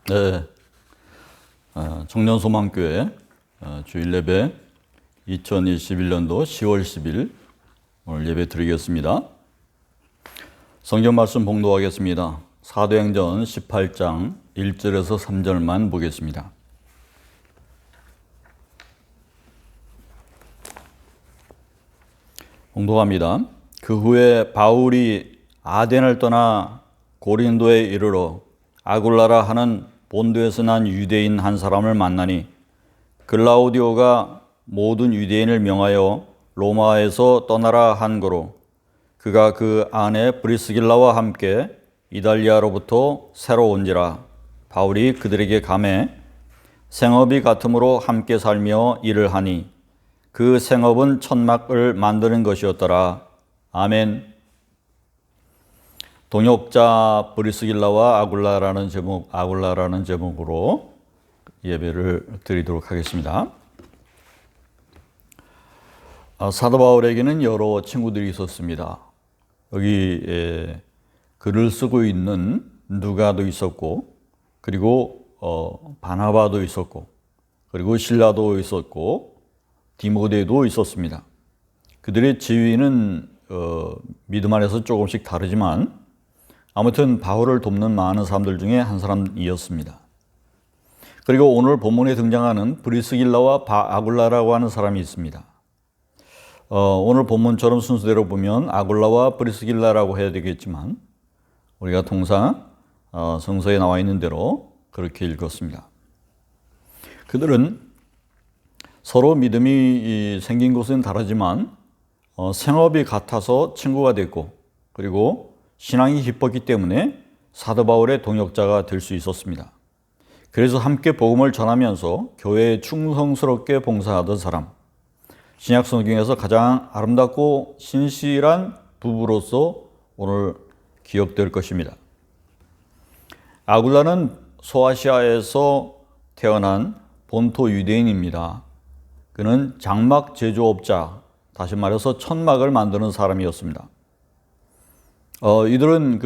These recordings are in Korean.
네, 청년소망교회 주일 예배 2021년도 10월 10일 오늘 예배 드리겠습니다. 성경 말씀 봉독하겠습니다. 사도행전 18장 1절에서 3절만 보겠습니다. 봉독합니다. 그 후에 바울이 아덴을 떠나 고린도에 이르러 아굴라라 하는 본도에서 난 유대인 한 사람을 만나니 글라우디오가 모든 유대인을 명하여 로마에서 떠나라 한 거로 그가 그 아내 브리스길라와 함께 이달리아로부터 새로 온지라. 바울이 그들에게 감해 생업이 같으므로 함께 살며 일을 하니 그 생업은 천막을 만드는 것이었더라. 아멘. 동역자 브리스길라와 아굴라라는 제목으로 예배를 드리도록 하겠습니다. 사도 바울에게는 여러 친구들이 있었습니다. 여기 글을 쓰고 있는 누가도 있었고, 그리고 바나바도 있었고, 그리고 실라도 있었고, 디모데도 있었습니다. 그들의 지위는 믿음 안에서 조금씩 다르지만 아무튼 바울을 돕는 많은 사람들 중에 한 사람이었습니다. 그리고 오늘 본문에 등장하는 브리스길라와 아굴라라고 하는 사람이 있습니다. 오늘 본문처럼 순서대로 보면 아굴라와 브리스길라라고 해야 되겠지만 우리가 통상 성서에 나와 있는 대로 그렇게 읽었습니다. 그들은 서로 믿음이 생긴 곳은 다르지만 생업이 같아서 친구가 됐고, 그리고 신앙이 깊었기 때문에 사도 바울의 동역자가 될 수 있었습니다. 그래서 함께 복음을 전하면서 교회에 충성스럽게 봉사하던 사람, 신약 성경에서 가장 아름답고 신실한 부부로서 오늘 기억될 것입니다. 아굴라는 소아시아에서 태어난 본토 유대인입니다. 그는 장막 제조업자, 다시 말해서 천막을 만드는 사람이었습니다. 이들은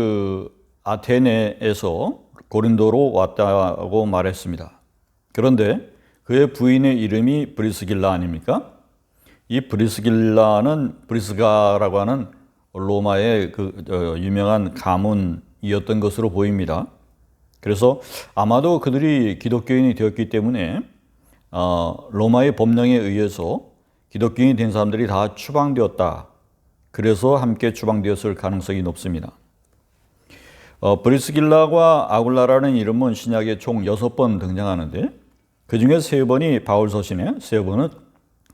아테네에서 고린도로 왔다고 말했습니다. 그런데 그의 부인의 이름이 브리스길라 아닙니까? 이 브리스가라고 하는 로마의 유명한 가문이었던 것으로 보입니다. 그래서 아마도 그들이 기독교인이 되었기 때문에 로마의 법령에 의해서 기독교인이 된 사람들이 다 추방되었다. 그래서 함께 추방되었을 가능성이 높습니다. 브리스길라와 아굴라라는 이름은 신약에 총 6번 등장하는데 그 중에 3번이 바울 서신에, 3번은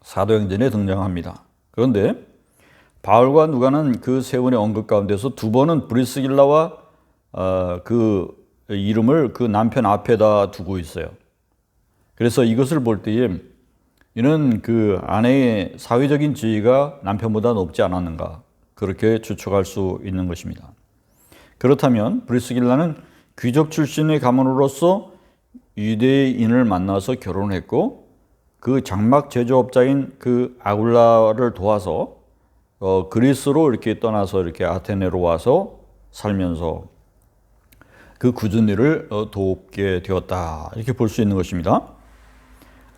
사도행전에 등장합니다. 그런데 바울과 누가는 그 3번의 언급 가운데서 2번은 브리스길라와 그 이름을 그 남편 앞에다 두고 있어요. 그래서 이것을 볼 때에 이는 그 아내의 사회적인 지위가 남편보다 높지 않았는가, 그렇게 추측할 수 있는 것입니다. 그렇다면 브리스길라는 귀족 출신의 가문으로서 유대인을 만나서 결혼했고 그 장막 제조업자인 그 아굴라를 도와서 그리스로 이렇게 떠나서 이렇게 아테네로 와서 살면서 그 굳은 일을 돕게 되었다, 이렇게 볼 수 있는 것입니다.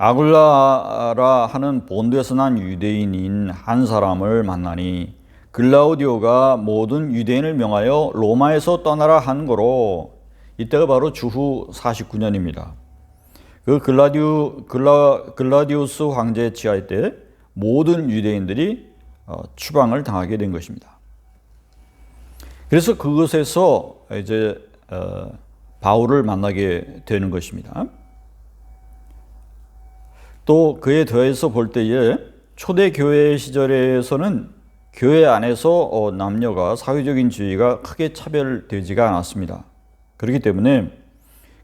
아굴라라 하는 본도에서 난 유대인인 한 사람을 만나니 글라우디오가 모든 유대인을 명하여 로마에서 떠나라 한 거로, 이때가 바로 주후 49년입니다. 그 글라디우스 황제의 치하에 때 모든 유대인들이 추방을 당하게 된 것입니다. 그래서 그것에서 이제 바울을 만나게 되는 것입니다. 또 그에 더해서 볼 때에 초대 교회 시절에서는 교회 안에서 남녀가 사회적인 지위가 크게 차별되지가 않았습니다. 그렇기 때문에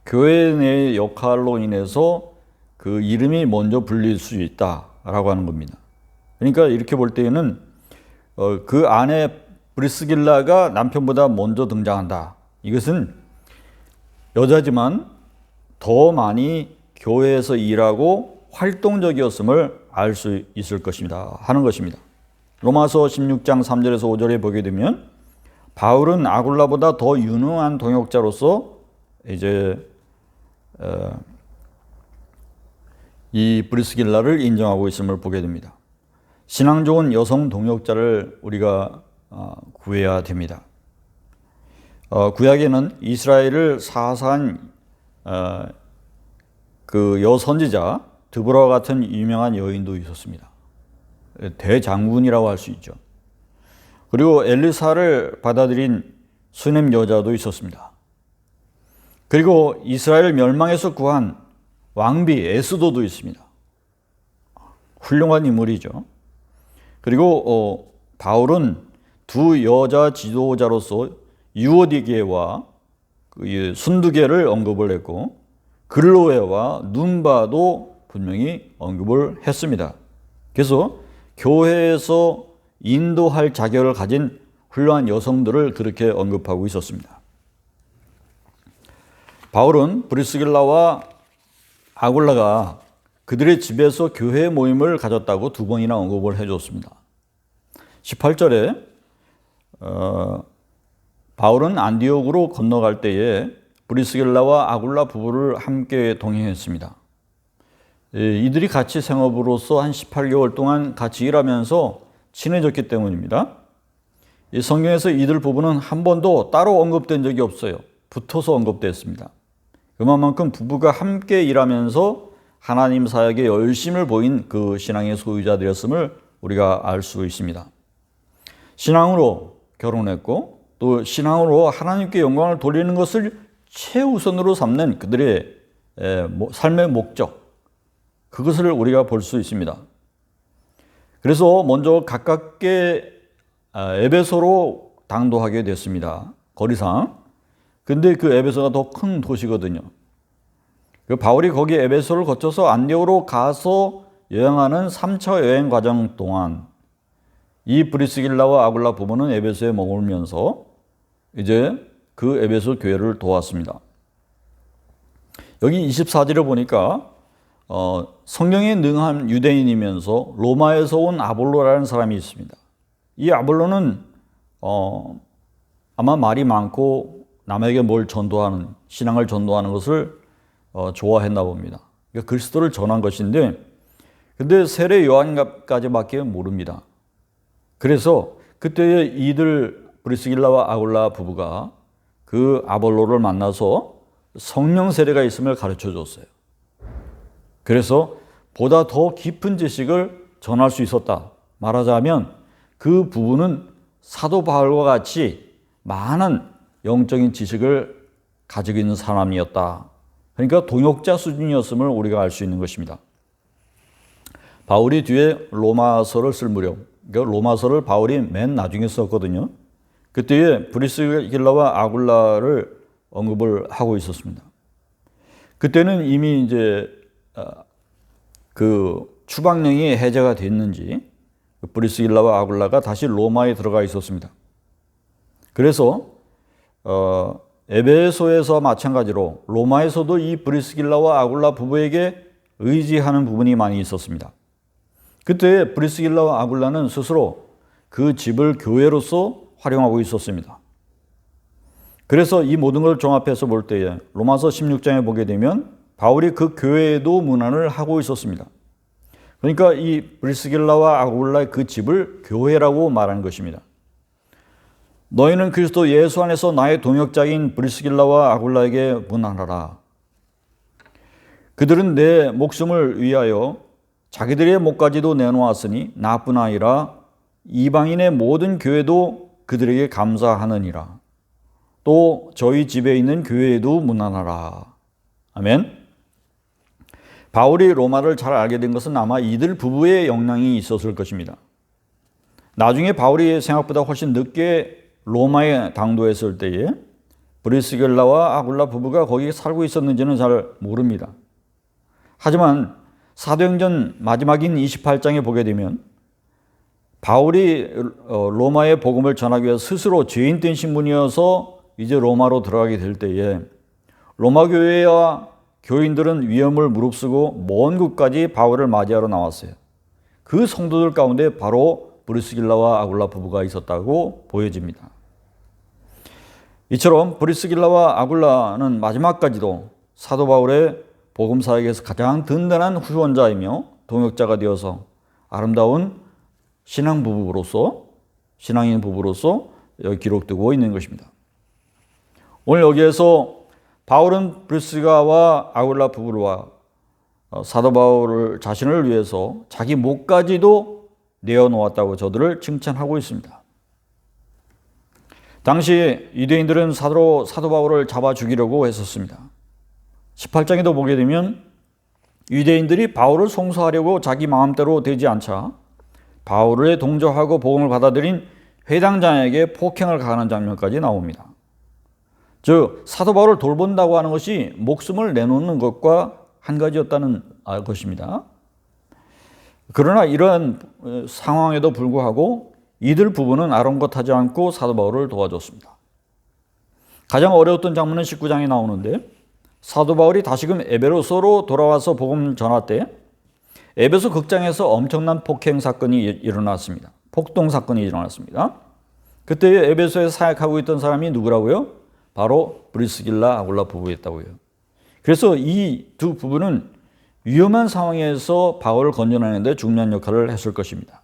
교회 내의 역할로 인해서 그 이름이 먼저 불릴 수 있다라고 하는 겁니다. 그러니까 이렇게 볼 때에는 그 아내 브리스길라가 남편보다 먼저 등장한다. 이것은 여자지만 더 많이 교회에서 일하고 활동적이었음을 알 수 있을 것입니다. 하는 것입니다. 로마서 16장 3절에서 5절에 보게 되면 바울은 아굴라보다 더 유능한 동역자로서 이제 이 브리스길라를 인정하고 있음을 보게 됩니다. 신앙 좋은 여성 동역자를 우리가 구해야 됩니다. 구약에는 이스라엘을 사사한 그 여선지자 드보라와 같은 유명한 여인도 있었습니다. 대장군이라고 할 수 있죠. 그리고 엘리사를 받아들인 수넴 여자도 있었습니다. 그리고 이스라엘 멸망에서 구한 왕비 에스더도 있습니다. 훌륭한 인물이죠. 그리고 바울은 두 여자 지도자로서 유오디게와 순두게를 언급을 했고 글로에와 눈바도 분명히 언급을 했습니다. 그래서 교회에서 인도할 자격을 가진 훌륭한 여성들을 그렇게 언급하고 있었습니다. 바울은 브리스길라와 아굴라가 그들의 집에서 교회 모임을 가졌다고 두 번이나 언급을 해줬습니다. 18절에 바울은 안디옥으로 건너갈 때에 브리스길라와 아굴라 부부를 함께 동행했습니다. 이들이 같이 생업으로서 한 18개월 동안 같이 일하면서 친해졌기 때문입니다. 이 성경에서 이들 부부는 한 번도 따로 언급된 적이 없어요. 붙어서 언급됐습니다. 그만큼 부부가 함께 일하면서 하나님 사역에 열심을 보인 그 신앙의 소유자들이었음을 우리가 알 수 있습니다. 신앙으로 결혼했고 또 신앙으로 하나님께 영광을 돌리는 것을 최우선으로 삼는 그들의 삶의 목적, 그것을 우리가 볼 수 있습니다. 그래서 먼저 가깝게 에베소로 당도하게 됐습니다. 거리상. 근데 그 에베소가 더 큰 도시거든요. 그 바울이 거기 에베소를 거쳐서 안디옥으로 가서 여행하는 3차 여행 과정 동안 이 브리스길라와 아굴라 부부는 에베소에 머물면서 이제 그 에베소 교회를 도왔습니다. 여기 24절에 보니까 성경에 능한 유대인이면서 로마에서 온 아볼로라는 사람이 있습니다. 이 아볼로는 아마 말이 많고 남에게 뭘 전도하는, 신앙을 전도하는 것을 좋아했나 봅니다. 그러니까 그리스도를 전한 것인데 근데 세례 요한까지밖에 모릅니다. 그래서 그때 이들 브리스길라와 아굴라 부부가 그 아볼로를 만나서 성령 세례가 있음을 가르쳐 줬어요. 그래서 보다 더 깊은 지식을 전할 수 있었다. 말하자면 그 부부는 사도 바울과 같이 많은 영적인 지식을 가지고 있는 사람이었다. 그러니까 동역자 수준이었음을 우리가 알 수 있는 것입니다. 바울이 뒤에 로마서를 쓸 무렵, 그러니까 로마서를 바울이 맨 나중에 썼거든요. 그때에 브리스길라와 아굴라를 언급을 하고 있었습니다. 그때는 이미 이제 그 추방령이 해제가 됐는지 브리스길라와 아굴라가 다시 로마에 들어가 있었습니다. 그래서 에베소에서 마찬가지로 로마에서도 이 브리스길라와 아굴라 부부에게 의지하는 부분이 많이 있었습니다. 그때 브리스길라와 아굴라는 스스로 그 집을 교회로서 활용하고 있었습니다. 그래서 이 모든 걸 종합해서 볼 때에 로마서 16장에 보게 되면 바울이 그 교회에도 문안을 하고 있었습니다. 그러니까 이 브리스길라와 아굴라의 그 집을 교회라고 말하는 것입니다. 너희는 그리스도 예수 안에서 나의 동역자인 브리스길라와 아굴라에게 문안하라. 그들은 내 목숨을 위하여 자기들의 목까지도 내놓았으니 나뿐 아니라 이방인의 모든 교회도 그들에게 감사하느니라. 또 저희 집에 있는 교회에도 문안하라. 아멘. 바울이 로마를 잘 알게 된 것은 아마 이들 부부의 영향이 있었을 것입니다. 나중에 바울이 생각보다 훨씬 늦게 로마에 당도했을 때에 브리스길라와 아굴라 부부가 거기에 살고 있었는지는 잘 모릅니다. 하지만 사도행전 마지막인 28장에 보게 되면 바울이 로마의 복음을 전하기 위해서 스스로 죄인된 신분이어서 이제 로마로 들어가게 될 때에 로마 교회와 교인들은 위험을 무릅쓰고 먼 곳까지 바울을 맞이하러 나왔어요. 그 성도들 가운데 바로 브리스길라와 아굴라 부부가 있었다고 보여집니다. 이처럼 브리스길라와 아굴라는 마지막까지도 사도 바울의 복음 사역에서 가장 든든한 후원자이며 동역자가 되어서 아름다운 신앙인 부부로서 여기 기록되고 있는 것입니다. 오늘 여기에서 바울은 브리스가와 아굴라 부부와 사도 바울 자신을 위해서 자기 목까지도 내어놓았다고 저들을 칭찬하고 있습니다. 당시 유대인들은 사도 바울을 잡아 죽이려고 했었습니다. 18장에도 보게 되면 유대인들이 바울을 송수하려고 자기 마음대로 되지 않자 바울을 동조하고 복음을 받아들인 회당장에게 폭행을 가하는 장면까지 나옵니다. 즉 사도 바울을 돌본다고 하는 것이 목숨을 내놓는 것과 한 가지였다는 것입니다. 그러나 이러한 상황에도 불구하고 이들 부부는 아랑곳하지 않고 사도 바울을 도와줬습니다. 가장 어려웠던 장면은 19장에 나오는데 사도 바울이 다시금 에베소로 돌아와서 복음을 전할 때 에베소 극장에서 엄청난 폭행 사건이 일어났습니다. 폭동 사건이 일어났습니다. 그때 에베소에 사역하고 있던 사람이 누구라고요? 바로 브리스길라 아굴라 부부였다고요. 그래서 이 두 부부는 위험한 상황에서 바울을 건져내는 데 중요한 역할을 했을 것입니다.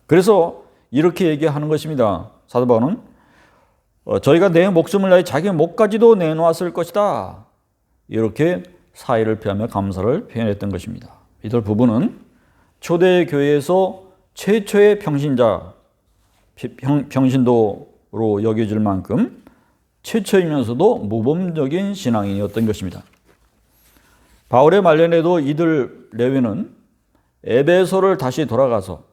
그래서 이렇게 얘기하는 것입니다. 사도 바울은 저희가 내 목숨을 다해 자기 목까지도 내놓았을 것이다. 이렇게 사의를 표하며 감사를 표현했던 것입니다. 이들 부부는 초대 교회에서 최초의 평신도로 여겨질 만큼 최초이면서도 모범적인 신앙인이었던 것입니다. 바울의 말년에도 이들 레위는 에베소를 다시 돌아가서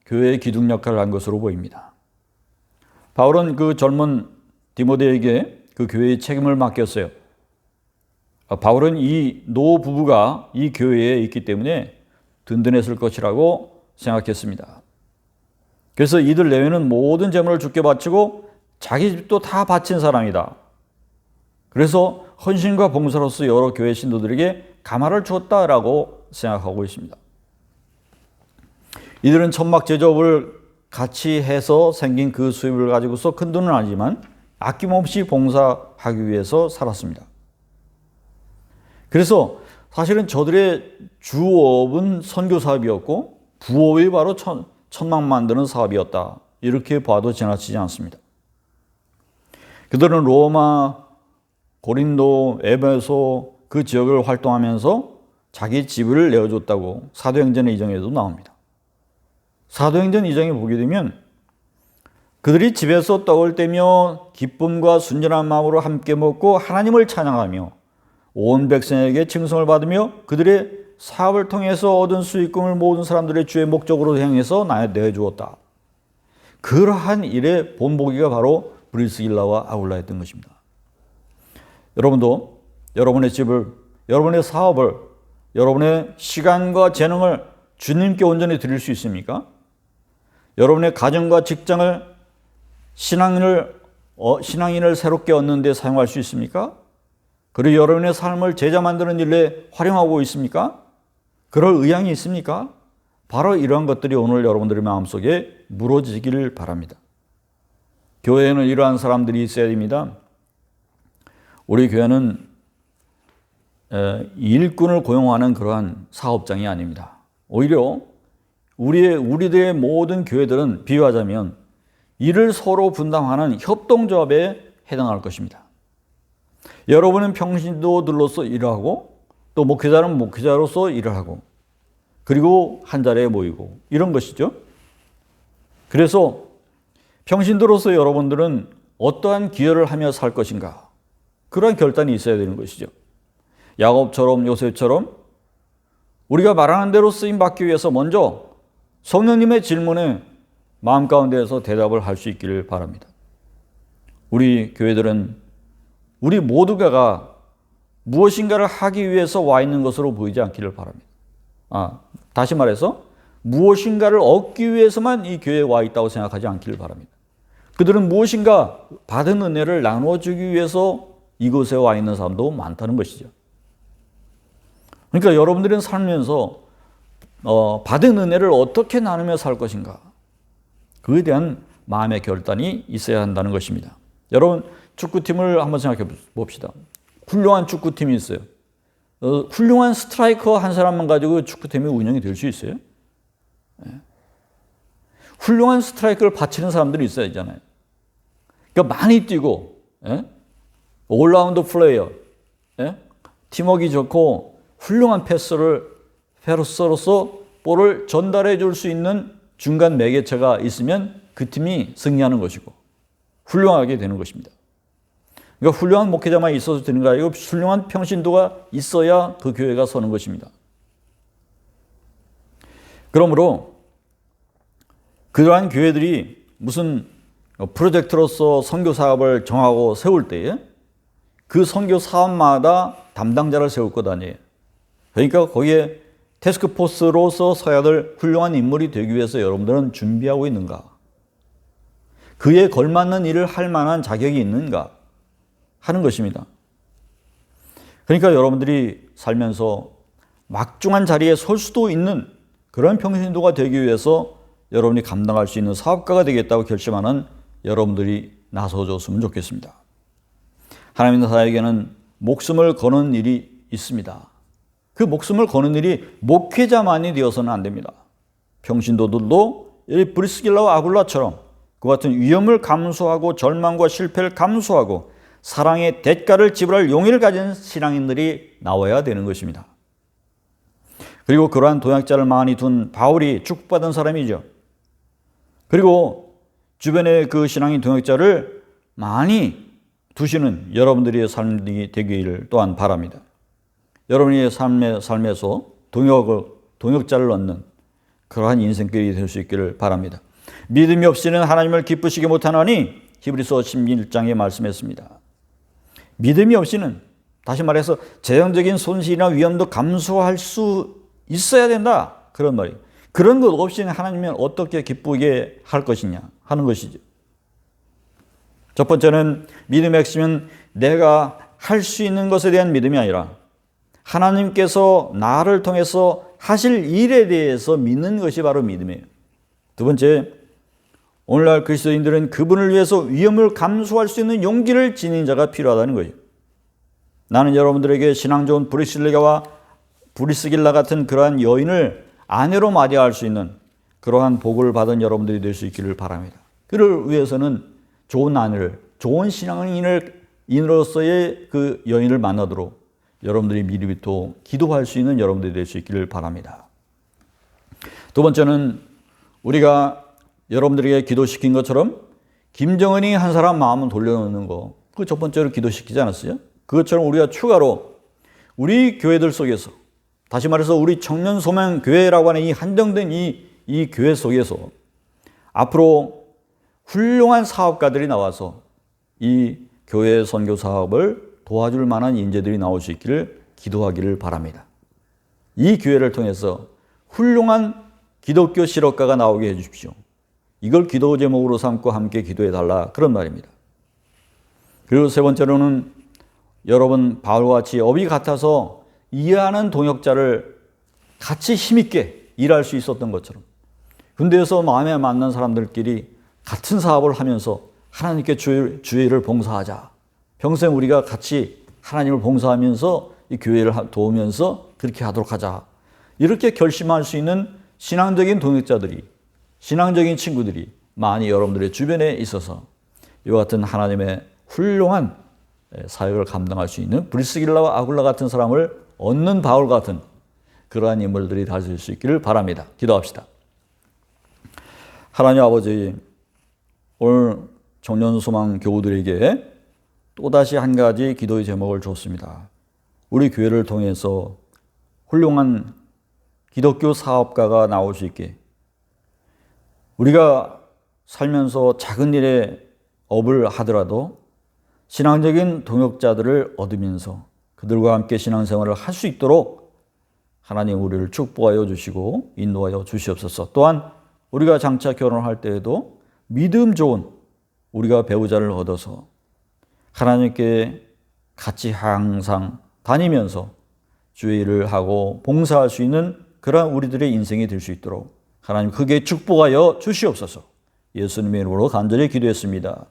교회의 기둥 역할을 한 것으로 보입니다. 바울은 그 젊은 디모데에게 그 교회의 책임을 맡겼어요. 바울은 이 노 부부가 이 교회에 있기 때문에 든든했을 것이라고 생각했습니다. 그래서 이들 레위는 모든 재물을 주께 바치고 자기 집도 다 바친 사람이다. 그래서 헌신과 봉사로서 여러 교회 신도들에게 가마를 주었다라고 생각하고 있습니다. 이들은 천막 제조업을 같이 해서 생긴 그 수입을 가지고서 큰 돈은 아니지만 아낌없이 봉사하기 위해서 살았습니다. 그래서 사실은 저들의 주업은 선교 사업이었고 부업이 바로 천막 만드는 사업이었다. 이렇게 봐도 지나치지 않습니다. 그들은 로마, 고린도, 에베소 그 지역을 활동하면서 자기 집을 내어줬다고 사도행전 2장에도 나옵니다. 사도행전 2장에 보게 되면 그들이 집에서 떡을 떼며 기쁨과 순전한 마음으로 함께 먹고 하나님을 찬양하며 온 백성에게 칭송을 받으며 그들의 사업을 통해서 얻은 수익금을 모든 사람들의 주의 목적으로 향해서 내주었다. 그러한 일의 본보기가 바로 브리스길라와 아굴라였던 것입니다. 여러분도 여러분의 집을, 여러분의 사업을, 여러분의 시간과 재능을 주님께 온전히 드릴 수 있습니까? 여러분의 가정과 직장을 신앙인을 새롭게 얻는 데 사용할 수 있습니까? 그리고 여러분의 삶을 제자 만드는 일에 활용하고 있습니까? 그럴 의향이 있습니까? 바로 이러한 것들이 오늘 여러분들의 마음속에 무너지기를 바랍니다. 교회에는 이러한 사람들이 있어야 됩니다. 우리 교회는 일꾼을 고용하는 그러한 사업장이 아닙니다. 오히려 우리들의 모든 교회들은 비유하자면 일을 서로 분담하는 협동조합에 해당할 것입니다. 여러분은 평신도들로서 일을 하고 또 목회자는 목회자로서 일을 하고 그리고 한 자리에 모이고 이런 것이죠. 그래서 평신도로서 여러분들은 어떠한 기여를 하며 살 것인가 그러한 결단이 있어야 되는 것이죠. 야곱처럼 요셉처럼 우리가 말하는 대로 쓰임받기 위해서 먼저 성령님의 질문에 마음 가운데에서 대답을 할 수 있기를 바랍니다. 우리 교회들은 우리 모두가 무엇인가를 하기 위해서 와 있는 것으로 보이지 않기를 바랍니다. 다시 말해서 무엇인가를 얻기 위해서만 이 교회에 와 있다고 생각하지 않기를 바랍니다. 그들은 무엇인가 받은 은혜를 나누어주기 위해서 이곳에 와 있는 사람도 많다는 것이죠. 그러니까 여러분들은 살면서 받은 은혜를 어떻게 나누며 살 것인가 그에 대한 마음의 결단이 있어야 한다는 것입니다. 여러분 축구팀을 한번 생각해 봅시다. 훌륭한 축구팀이 있어요. 훌륭한 스트라이커 한 사람만 가지고 축구팀이 운영이 될 수 있어요? 훌륭한 스트라이커를 바치는 사람들이 있어야 되잖아요. 그러니까 많이 뛰고, 올라운드 플레이어, 팀워크가 좋고 훌륭한 패서로서 볼을 전달해 줄 수 있는 중간 매개체가 있으면 그 팀이 승리하는 것이고 훌륭하게 되는 것입니다. 그러니까 훌륭한 목회자만 있어서 되는 거 아니고 훌륭한 평신도가 있어야 그 교회가 서는 것입니다. 그러므로 그러한 교회들이 무슨 프로젝트로서 선교 사업을 정하고 세울 때에 그 선교 사업마다 담당자를 세울 것 아니에요. 그러니까 거기에 태스크포스로서 서야 될 훌륭한 인물이 되기 위해서 여러분들은 준비하고 있는가? 그에 걸맞는 일을 할 만한 자격이 있는가? 하는 것입니다. 그러니까 여러분들이 살면서 막중한 자리에 설 수도 있는 그런 평신도가 되기 위해서 여러분이 감당할 수 있는 사업가가 되겠다고 결심하는 여러분들이 나서줬으면 좋겠습니다. 하나님 나라에게는 목숨을 거는 일이 있습니다. 그 목숨을 거는 일이 목회자만이 되어서는 안 됩니다. 평신도들도 브리스길라와 아굴라처럼 그 같은 위험을 감수하고 절망과 실패를 감수하고 사랑의 대가를 지불할 용의를 가진 신앙인들이 나와야 되는 것입니다. 그리고 그러한 동역자를 많이 둔 바울이 축복받은 사람이죠. 그리고 주변에 그 신앙인 동역자를 많이 두시는 여러분들의 삶이 되기를 또한 바랍니다. 여러분의 삶에서 동역자를 얻는 그러한 인생길이 될 수 있기를 바랍니다. 믿음이 없이는 하나님을 기쁘시게 못하나니 히브리서 11장에 말씀했습니다. 믿음이 없이는, 다시 말해서 재정적인 손실이나 위험도 감수할 수 있어야 된다, 그런 말이에요. 그런 것 없이는 하나님은 어떻게 기쁘게 할 것이냐 하는 것이죠. 첫 번째는 믿음의 핵심은 내가 할 수 있는 것에 대한 믿음이 아니라 하나님께서 나를 통해서 하실 일에 대해서 믿는 것이 바로 믿음이에요. 두 번째, 오늘날 그리스도인들은 그분을 위해서 위험을 감수할 수 있는 용기를 지닌 자가 필요하다는 거예요. 나는 여러분들에게 신앙 좋은 브리스길라 같은 그러한 여인을 아내로 맞이할 수 있는 그러한 복을 받은 여러분들이 될 수 있기를 바랍니다. 그를 위해서는 좋은 아내를, 좋은 신앙인으로서의 그 여인을 만나도록 여러분들이 미리부터 기도할 수 있는 여러분들이 될 수 있기를 바랍니다. 두 번째는 우리가 여러분들에게 기도시킨 것처럼 김정은이 한 사람 마음을 돌려놓는 거, 그 첫 번째로 기도시키지 않았어요? 그것처럼 우리가 추가로 우리 교회들 속에서, 다시 말해서 우리 청년 소망 교회라고 하는 이 한정된 이 교회 속에서 앞으로 훌륭한 사업가들이 나와서 이 교회 선교 사업을 도와줄 만한 인재들이 나올 수 있기를 기도하기를 바랍니다. 이 교회를 통해서 훌륭한 기독교 실업가가 나오게 해주십시오. 이걸 기도 제목으로 삼고 함께 기도해달라, 그런 말입니다. 그리고 세 번째로는 여러분 바울과 같이 업이 같아서 이해하는 동역자를 같이 힘있게 일할 수 있었던 것처럼 군대에서 마음에 맞는 사람들끼리 같은 사업을 하면서 하나님께 주의 일을 봉사하자. 평생 우리가 같이 하나님을 봉사하면서 이 교회를 도우면서 그렇게 하도록 하자. 이렇게 결심할 수 있는 신앙적인 동역자들이, 신앙적인 친구들이 많이 여러분들의 주변에 있어서 이와 같은 하나님의 훌륭한 사역을 감당할 수 있는 브리스길라와 아굴라 같은 사람을 얻는 바울 같은 그러한 인물들이 다질 수 있기를 바랍니다. 기도합시다. 하나님 아버지, 오늘 청년소망 교우들에게 또다시 한 가지 기도의 제목을 줬습니다. 우리 교회를 통해서 훌륭한 기독교 사업가가 나올 수 있게, 우리가 살면서 작은 일에 업을 하더라도 신앙적인 동역자들을 얻으면서 그들과 함께 신앙생활을 할 수 있도록 하나님 우리를 축복하여 주시고 인도하여 주시옵소서. 또한 우리가 장차 결혼할 때에도 믿음 좋은 우리가 배우자를 얻어서 하나님께 같이 항상 다니면서 주의 일을 하고 봉사할 수 있는 그러한 우리들의 인생이 될 수 있도록 하나님 크게 축복하여 주시옵소서. 예수님의 이름으로 간절히 기도했습니다.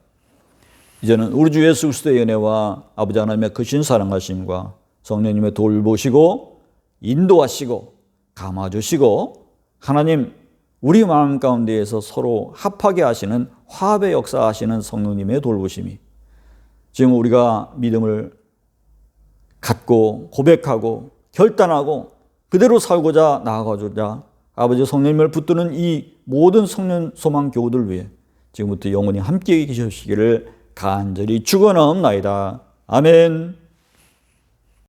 이제는 우리 주 예수 그리스도의 은혜와 아버지 하나님의 크신 사랑하심과 성령님의 돌보시고 인도하시고 감화주시고 하나님 우리 마음 가운데에서 서로 합하게 하시는 화합의 역사하시는 성령님의 돌보심이 지금 우리가 믿음을 갖고 고백하고 결단하고 그대로 살고자 나아가고자 아버지 성령님을 붙드는 이 모든 성령 소망 교우들 위해 지금부터 영원히 함께 계시기를 간절히 축원하옵나이다. 아멘.